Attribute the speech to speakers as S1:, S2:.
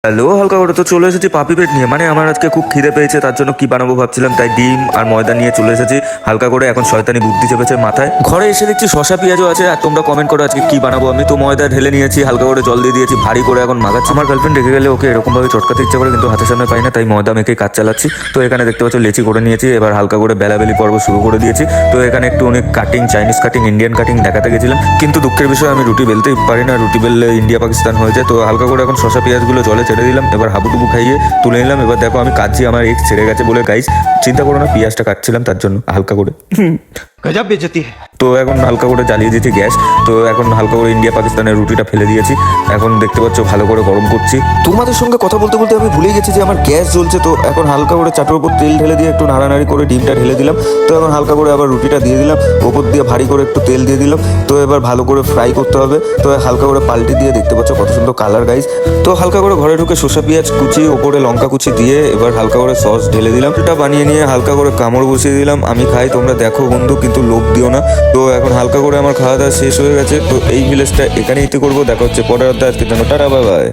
S1: Hello, হালকা করে তো চলে এসেছি পাপি পেট নিয়ে। মানে আমার আজকে খুব খিদে পেয়েছে, তার জন্য কি বানাবো ভাবছিলাম, তাই ডিম আর ময়দা নিয়ে চলে এসেছি হালকা করে। এখন শয়তানি বুদ্ধি চেপেছে মাথায়। ঘরে এসে দেখছি শসা পেঁয়াজও আছে, আর তোমরা কমেন্ট করো আজকে কি বানাবো। আমি তো ময়দা ঢেলে নিয়েছি, হালকা করে জল দিয়ে দিয়েছি, ভারী করে এখন মাখাচ্ছি। আমার গার্লফ্রেন্ড রেখে গেলে ওকে এরকমভাবে চটকাতে ইচ্ছা করে, কিন্তু হাতের সামনে পাই না, তাই ময়দা মেখে কাজ চালাচ্ছি। তো এখানে দেখতে পাচ্ছ লেচি করে নিয়েছি, এবার হালকা করে বেলাবেলি পর্ব শুরু করে দিয়েছি। তো এখানে একটু অনেক cutting, Chinese cutting, Indian cutting দেখাতে গেছিলাম, কিন্তু দুঃখের বিষয় আমি রুটি বেলতেই পারি না। রুটি বেললে ইন্ডিয়া পাকিস্তান হয়ে যায়। তো হালকা করে এখন শসা পেঁয়াজগুলো জলে ছেড়ে দিলাম, এবার হাবুডুবু খাইয়ে তুলে নিলাম। এবার দেখো আমি কাটছি, আমার এক্স ছেড়ে গেছে বলে গাইস চিন্তা করো না, পেঁয়াজটা কাটছিলাম তার জন্য হালকা করে।
S2: गजब बेइज्जती है।
S1: তো এখন হালকা করে জ্বালিয়ে দিয়েছি গ্যাস। তো এখন হালকা করে ইন্ডিয়া পাকিস্তানের রুটিটা ফেলে দিয়েছি। এখন দেখতে পাচ্ছ ভালো করে গরম করছি। তোমাদের সঙ্গে কথা বলতে বলতে আমি ভুলে গেছি যে আমার গ্যাস জ্বলছে। তো এখন হালকা করে চাটুর উপর তেল ঢেলে দিয়ে একটু নাড়ানাড়ি করে ডিমটা ঢেলে দিলাম। তো এখন হালকা করে আবার রুটিটা দিয়ে দিলাম, ওপর দিয়ে ভারী করে একটু তেল দিয়ে দিলাম। তো এবার ভালো করে ফ্রাই করতে হবে। তো হালকা করে পাল্টি দিয়ে দেখতে পাচ্ছ কত সুন্দর কালার গাইস। তো হালকা করে ঘরে ঢুকে শসা পেঁয়াজ কুচি, ওপরে লঙ্কা কুচি দিয়ে এবার হালকা করে সস ঢেলে দিলাম। এটা বানিয়ে নিয়ে হালকা করে কামড় বসিয়ে দিলাম। আমি খাই, তোমরা দেখো বন্ধু, কিন্তু লোভ দিও না। তো এখন হালকা করে আমার খাওয়া দাওয়া শেষ হয়ে গেছে। তো এই ভিলেজটা এখানেই করবো। দেখা হচ্ছে পরের অধ্যায়। আজকের জন্য টাটা, বাই বাই।